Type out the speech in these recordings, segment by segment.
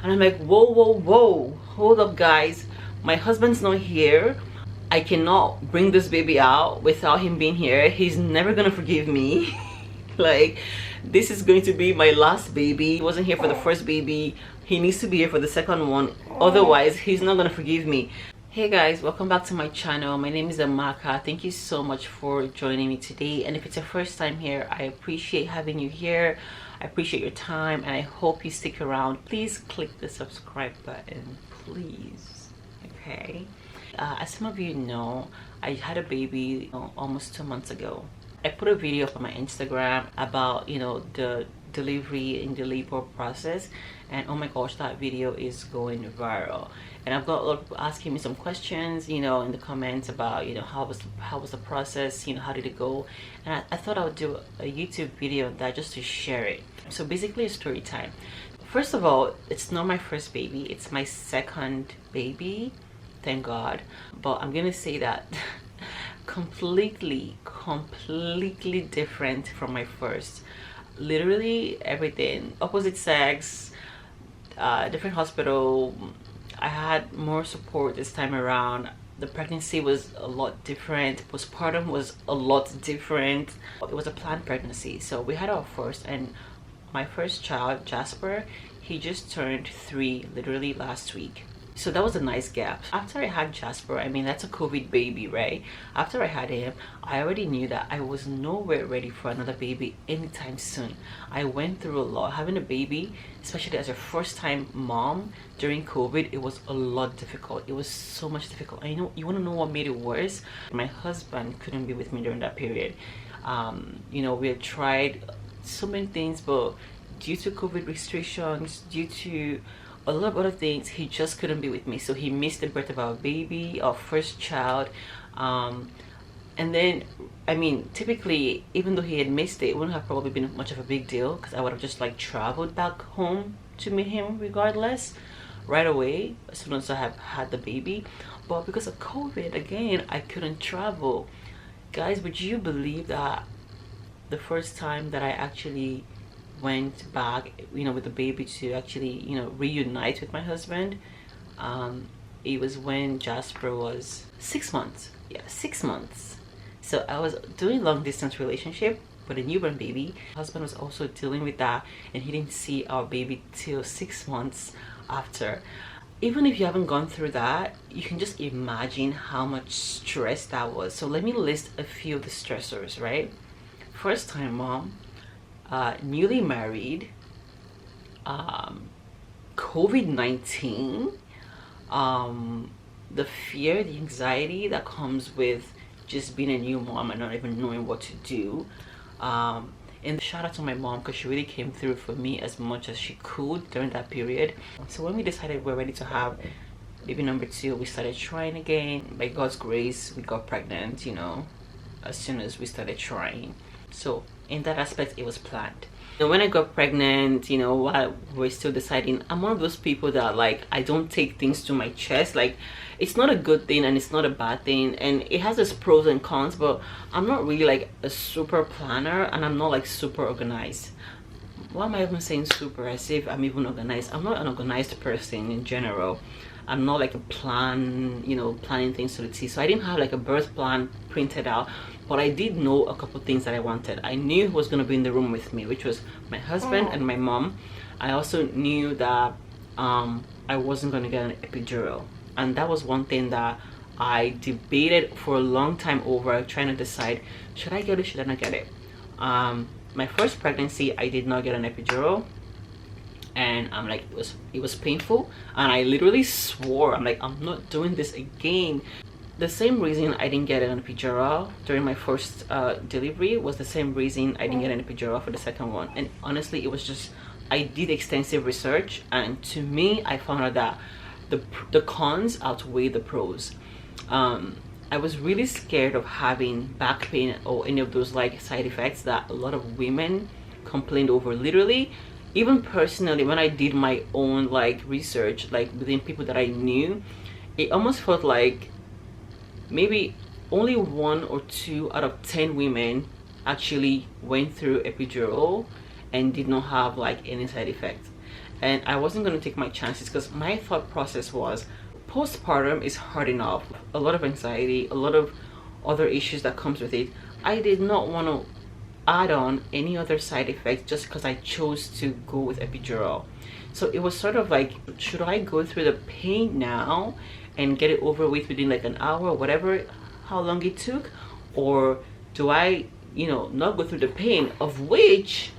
And I'm like, whoa, whoa, whoa, hold up, guys. My husband's not here. I cannot bring this baby out without him being here. He's never gonna forgive me. Like, this is going to be my last baby. He wasn't here for the first baby. He needs to be here for the second one. Otherwise, he's not gonna forgive me. Hey guys, welcome back to my channel. My name is Amaka. Thank you so much for joining me today. And if it's your first time here, I appreciate having you here. I appreciate your time and I hope you stick around. Please click the subscribe button, please. Okay. As some of you know, I had a baby almost 2 months ago. I put a video up on my Instagram about, the delivery in the labor process, and oh my gosh, that video is going viral. And I've got a lot of people asking me some questions, in the comments about, how was the process, how did it go? And I thought I would do a YouTube video on that just to share it. So basically a story time. First of all, it's not my first baby, it's my second baby, thank God. But I'm gonna say that completely different from my first. Literally everything, opposite sex, different hospital. I had more support this time around. The pregnancy was a lot different. Postpartum was a lot different. It was a planned pregnancy. So we had our first, and my first child, Jasper, he just turned 3 literally last week. So that was a nice gap. After I had Jasper, I mean, that's a COVID baby, right? After I had him, I already knew that I was nowhere ready for another baby anytime soon. I went through a lot. Having a baby, especially as a first-time mom during COVID, it was a lot difficult. It was so much difficult. And you want to know what made it worse? My husband couldn't be with me during that period. We had tried so many things, but due to COVID restrictions, due to a lot of other things, he just couldn't be with me. So he missed the birth of our baby, our first child. And then, I mean, typically, even though he had missed it, it wouldn't have probably been much of a big deal because I would have just like traveled back home to meet him regardless right away as soon as I have had the baby. But because of COVID, again, I couldn't travel. Guys, would you believe that the first time that I actually went back with the baby to actually reunite with my husband, it was when Jasper was 6 months. Yeah, 6 months. So I was doing long distance relationship with a newborn baby. My husband was also dealing with that, and he didn't see our baby till 6 months after. Even if you haven't gone through that, you can just imagine how much stress that was. So let me list a few of the stressors, right? First time mom, newly married, COVID-19, the fear, the anxiety that comes with just being a new mom and not even knowing what to do. And shout out to my mom because she really came through for me as much as she could during that period. So when we decided we're ready to have baby number 2, we started trying again. By God's grace, we got pregnant, as soon as we started trying. So in that aspect, it was planned. And when I got pregnant, while we're still deciding, I'm one of those people that like, I don't take things to my chest. Like, it's not a good thing and it's not a bad thing, and it has its pros and cons, but I'm not really like a super planner, and I'm not like super organized. Why am I even saying super as if I'm even organized? I'm not an organized person in general. I'm not like a planning things to the T. So I didn't have like a birth plan printed out, but I did know a couple things that I wanted. I knew who was going to be in the room with me, which was my husband and my mom. I also knew that I wasn't going to get an epidural, and that was one thing that I debated for a long time over, trying to decide, should I get it, should I not get it. My first pregnancy, I did not get an epidural, and I'm like, it was painful, and I literally swore, I'm like, I'm not doing this again. The same reason I didn't get an epidural during my first delivery was the same reason I didn't get an epidural for the second one. And honestly, it was just, I did extensive research, and to me, I found out that the cons outweigh the pros. I was really scared of having back pain or any of those like side effects that a lot of women complained over. Literally, even personally, when I did my own like research, like within people that I knew, it almost felt like maybe only 1 or 2 out of 10 women actually went through epidural and did not have like any side effects. and I wasn't going to take my chances because my thought process was postpartum is hard enough, a lot of anxiety, a lot of other issues that comes with it. I did not want to add on any other side effects just because I chose to go with epidural. So it was sort of like, should I go through the pain now and get it over with within like an hour or whatever, how long it took, or do I, you know, not go through the pain, of which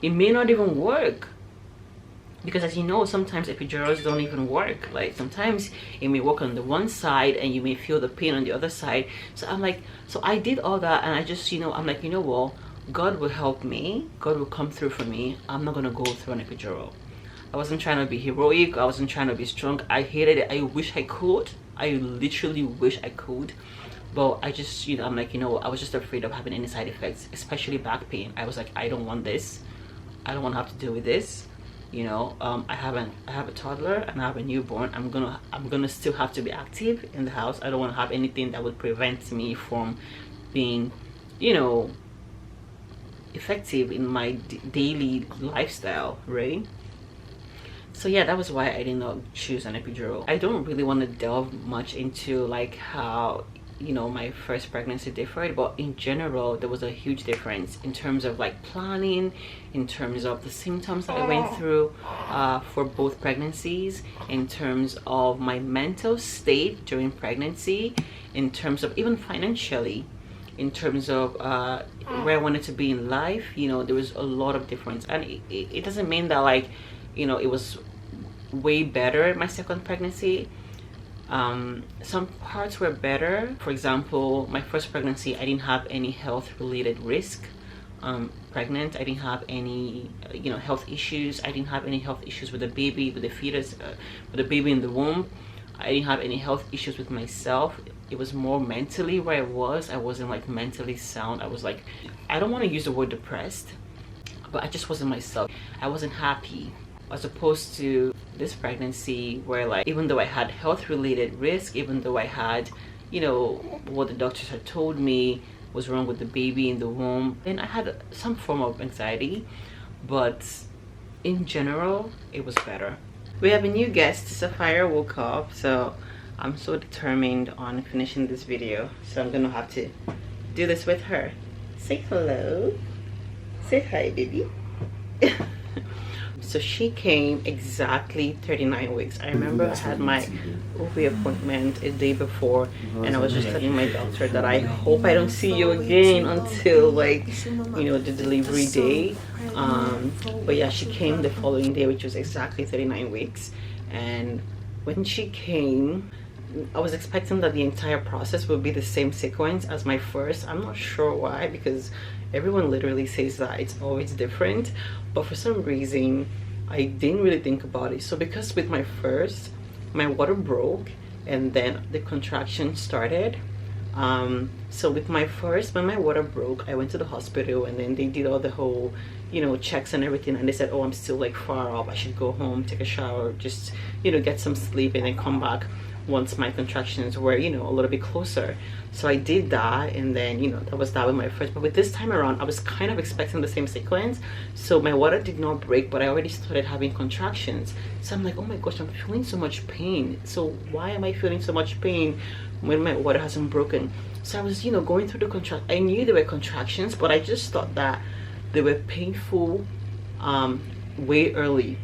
it may not even work? Because as you know, sometimes epidurals don't even work. Like sometimes it may work on the one side and you may feel the pain on the other side. So I'm like, so I did all that, and I just, you know, I'm like, you know what, God will help me, God will come through for me. I'm not gonna go through an epidural. I wasn't trying to be heroic, I wasn't trying to be strong. I hated it. I wish I could, I literally wish I could, but I just, you know, I'm like, you know, I was just afraid of having any side effects, especially back pain. I was like, I don't want this, I don't want to have to deal with this, you know. I have a toddler and I have a newborn. I'm gonna still have to be active in the house. I don't want to have anything that would prevent me from being, you know, effective in my daily lifestyle, right? So yeah, that was why I did not choose an epidural. I don't really want to delve much into like how, you know, my first pregnancy differed, but in general there was a huge difference in terms of like planning, in terms of the symptoms that I went through for both pregnancies, in terms of my mental state during pregnancy, in terms of even financially, in terms of where I wanted to be in life. You know, there was a lot of difference, and it doesn't mean that like, you know, it was way better my second pregnancy. Some parts were better. For example, my first pregnancy, I didn't have any health related risk. Pregnant, I didn't have any, you know, health issues. I didn't have any health issues with the baby, with the fetus, with the baby in the womb. I didn't have any health issues with myself. It was more mentally where I wasn't like mentally sound. I was like, I don't want to use the word depressed, but I just wasn't myself. I wasn't happy, as opposed to this pregnancy where like, even though I had health related risk, even though I had, you know, what the doctors had told me was wrong with the baby in the womb, and I had some form of anxiety, but in general it was better. We have a new guest. Sapphire woke up, so I'm so determined on finishing this video, so I'm gonna have to do this with her. Say hello, say hi, baby. So she came exactly 39 weeks. I remember I had my OB appointment a day before, and I was just telling my doctor that I hope I don't see you again until like, you know, the delivery day. But yeah, she came the following day, which was exactly 39 weeks. And when she came, I was expecting that the entire process would be the same sequence as my first. I'm not sure why, because everyone literally says that it's always different, but for some reason I didn't really think about it. So because with my first, my water broke and then the contraction started. So with my first, when my water broke, I went to the hospital, and then they did all the whole, you know, checks and everything, and they said, oh, I'm still like far off, I should go home, take a shower, just, you know, get some sleep, and then come back once my contractions were, you know, a little bit closer. So I did that, and then, you know, that was that with my first. But with this time around, I was kind of expecting the same sequence. So my water did not break, but I already started having contractions. So I'm like, oh my gosh, I'm feeling so much pain. So why am I feeling so much pain when my water hasn't broken? So I was, you know, going through the contract. I knew there were contractions, but I just thought that they were painful way early.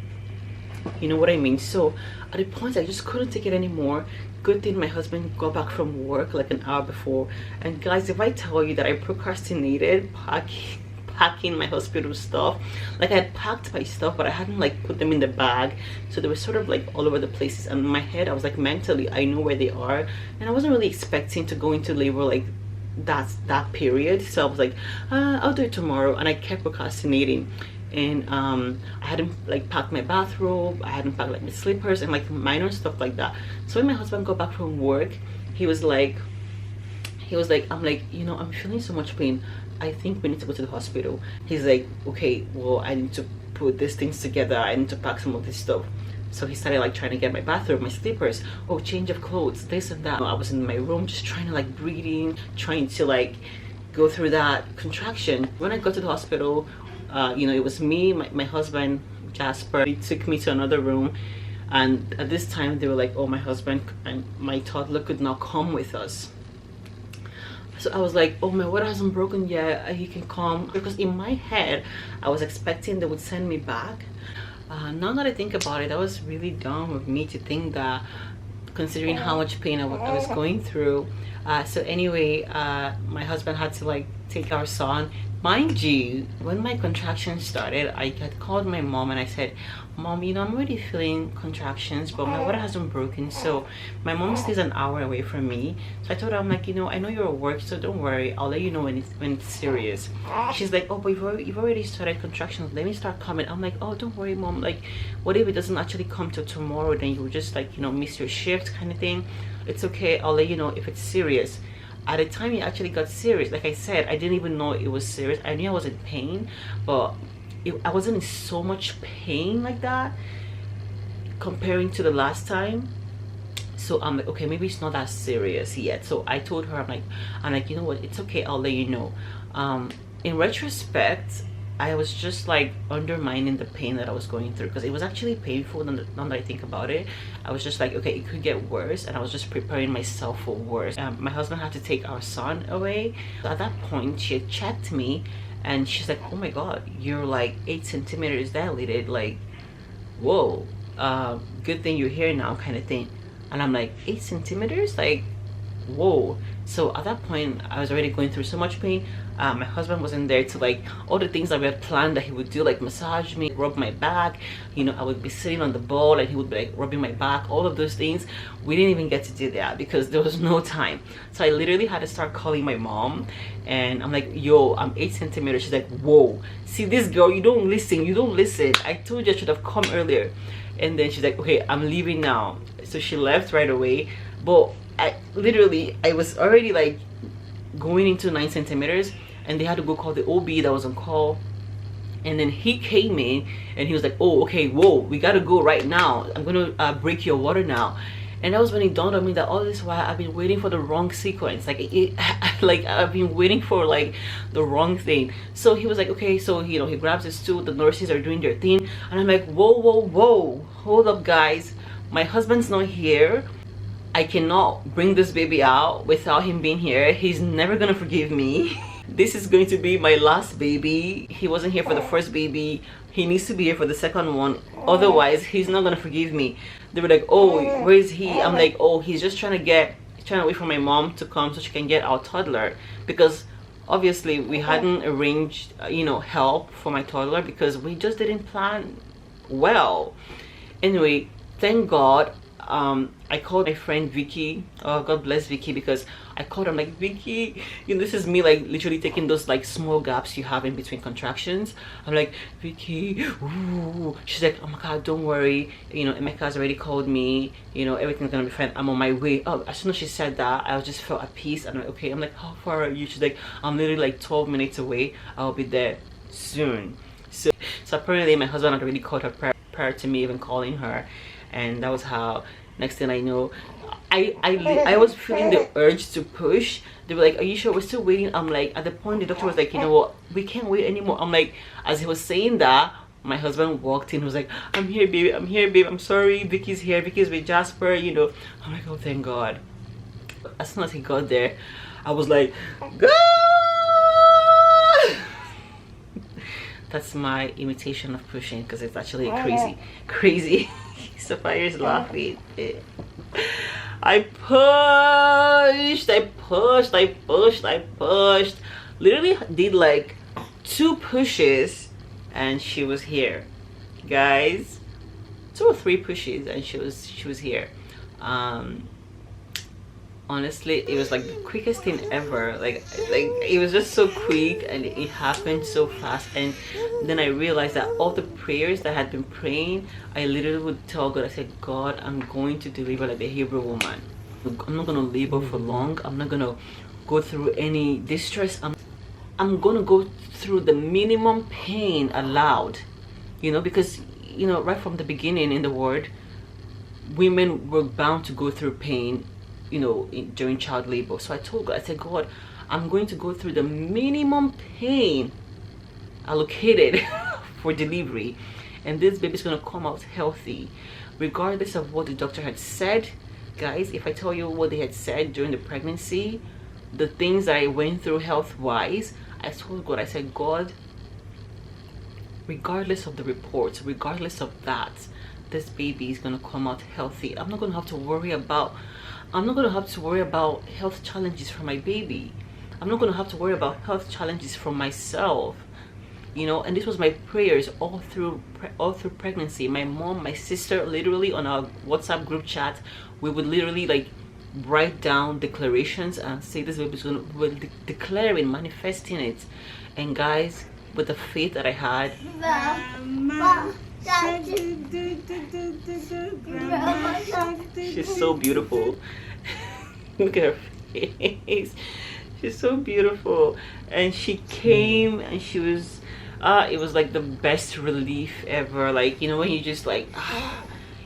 You know what I mean? So at the point I just couldn't take it anymore. Good thing my husband got back from work like an hour before. And guys, if I tell you that I procrastinated packing my hospital stuff, like I had packed my stuff, but I hadn't like put them in the bag, so they were sort of like all over the places. And in my head I was like, mentally I know where they are, and I wasn't really expecting to go into labor like that period. So I was like, I'll do it tomorrow, and I kept procrastinating. And I hadn't like packed my bathrobe, I hadn't packed like my slippers and like minor stuff like that. So when my husband got back from work, he was like, I'm like, you know, I'm feeling so much pain, I think we need to go to the hospital. He's like, okay, well, I need to put these things together, I need to pack some of this stuff. So he started like trying to get my bathrobe, my slippers, oh, change of clothes, this and that. I was in my room just trying to like breathing, trying to like go through that contraction. When I got to the hospital, you know, it was me, my husband, Jasper. He took me to another room, and at this time they were like, oh, my husband and my toddler could not come with us. So I was like, oh, my water hasn't broken yet, he can come. Because in my head I was expecting they would send me back. Now that I think about it, that was really dumb of me to think that, considering how much pain I was going through. So anyway, my husband had to like take our son. Mind you, when my contractions started, I had called my mom and I said, Mom, you know, I'm already feeling contractions, but my water hasn't broken. So my mom stays an hour away from me. So I told her, I'm like, you know, I know you're at work, so don't worry, I'll let you know when it's serious. She's like, oh, but you've already started contractions, let me start coming. I'm like, oh, don't worry, Mom, like, what if it doesn't actually come till tomorrow? Then you will just, like, you know, miss your shift kind of thing. It's okay, I'll let you know if it's serious. At the time it actually got serious, like I said, I didn't even know it was serious. I knew I was in pain, but I wasn't in so much pain like that comparing to the last time. So I'm like, okay, maybe it's not that serious yet. So I told her, I'm like, you know what, it's okay, I'll let you know. In retrospect, I was just like undermining the pain that I was going through, because it was actually painful. Now that I think about it, I was just like, okay, it could get worse, and I was just preparing myself for worse. My husband had to take our son away. At that point, she had checked me and she's like, oh my god, you're like 8 centimeters dilated, like, whoa, good thing you're here now kind of thing. And I'm like, 8 centimeters, like, whoa. So at that point I was already going through so much pain. My husband wasn't there to like all the things that we had planned that he would do, like massage me, rub my back, you know, I would be sitting on the ball and he would be like rubbing my back, all of those things. We didn't even get to do that because there was no time. So I literally had to start calling my mom, and I'm like, yo, I'm 8 centimeters. She's like, whoa, see this girl, you don't listen, I told you I should have come earlier. And then she's like, okay, I'm leaving now. So she left right away. But I was already like going into 9 centimeters, and they had to go call the OB that was on call. And then he came in and he was like, oh, okay, whoa, we gotta go right now, I'm gonna break your water now. And that was when it dawned on me that all this while I've been waiting for the wrong sequence, like like I've been waiting for like the wrong thing. So he was like, okay, so you know, he grabs his stool, the nurses are doing their thing, and I'm like, whoa, hold up guys, my husband's not here. I cannot bring this baby out without him being here. He's never gonna forgive me. This is going to be my last baby. He wasn't here for the first baby, he needs to be here for the second one, otherwise he's not gonna forgive me. They were like, oh, where is he? I'm like, oh, he's just trying to wait for my mom to come so she can get our toddler, because obviously we hadn't arranged you know, help for my toddler because we just didn't plan well. Anyway, thank God, I called my friend Vicky. Oh, God bless Vicky, because I called her. I'm like, Vicky, you know, this is me like literally taking those like small gaps you have in between contractions. I'm like, Vicky, ooh. She's like, oh my god, don't worry, you know, Emeka has already called me, you know, everything's gonna be fine, I'm on my way. Oh, as soon as she said that, I just felt at peace. I'm like, okay. I'm like, how far are you? She's like, I'm literally like 12 minutes away, I'll be there soon. So apparently my husband had already called her prior to me even calling her, and that was how, next thing I know, I was feeling the urge to push. They were like, are you sure? We're still waiting. I'm like, at the point the doctor was like, you know what, we can't wait anymore. I'm like, as he was saying that, my husband walked in, he was like, I'm here baby, I'm sorry, Vicky's here, Vicky's with Jasper, you know. I'm like, oh thank God. As soon as he got there, I was like, God! That's my imitation of pushing, because it's actually crazy. Sapphire's laughing. I pushed. Literally did like 2 pushes and she was here, guys. 2 or 3 pushes and she was here. Honestly, it was like the quickest thing ever. Like it was just so quick and it happened so fast. And then I realized that all the prayers that I had been praying, I literally would tell God, I said, God, I'm going to deliver like the Hebrew woman. I'm not gonna labor for long, I'm not gonna go through any distress, I'm gonna go through the minimum pain allowed, you know, because you know, right from the beginning in the word, women were bound to go through pain, you know, during child labor. So I told God, I said, God, I'm going to go through the minimum pain allocated for delivery. and this baby's gonna come out healthy regardless of what the doctor had said. Guys, if I tell you what they had said during the pregnancy, the things that I went through health wise, I told God, I said, God, regardless of the reports, regardless of that, this baby is gonna come out healthy. I'm not gonna have to worry about health challenges for my baby. I'm not gonna have to worry about health challenges for myself, you know. And this was my prayers all through pregnancy. My mom, my sister, literally on our WhatsApp group chat, we would literally like write down declarations and say this baby's gonna, we're declaring, manifesting it. And guys, with the faith that I had, she's so beautiful. Look at her face, she's so beautiful. And she came and she was it was like the best relief ever, like, you know, when you just like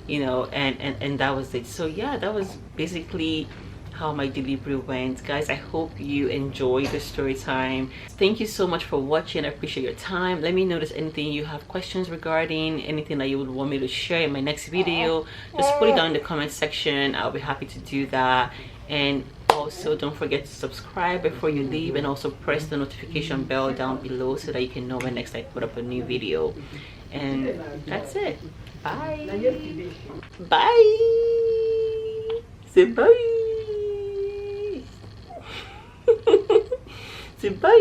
you know. And that was it. So yeah, that was basically how my delivery went. Guys, I hope you enjoyed the story time. Thank you so much for watching. I appreciate your time. Let me know if there's anything you have questions regarding, anything that you would want me to share in my next video. Just put it down in the comment section. I'll be happy to do that. And also don't forget to subscribe before you leave, and also press the notification bell down below so that you can know when next I put up a new video. And that's it. Bye. Bye. Say bye. Say bye.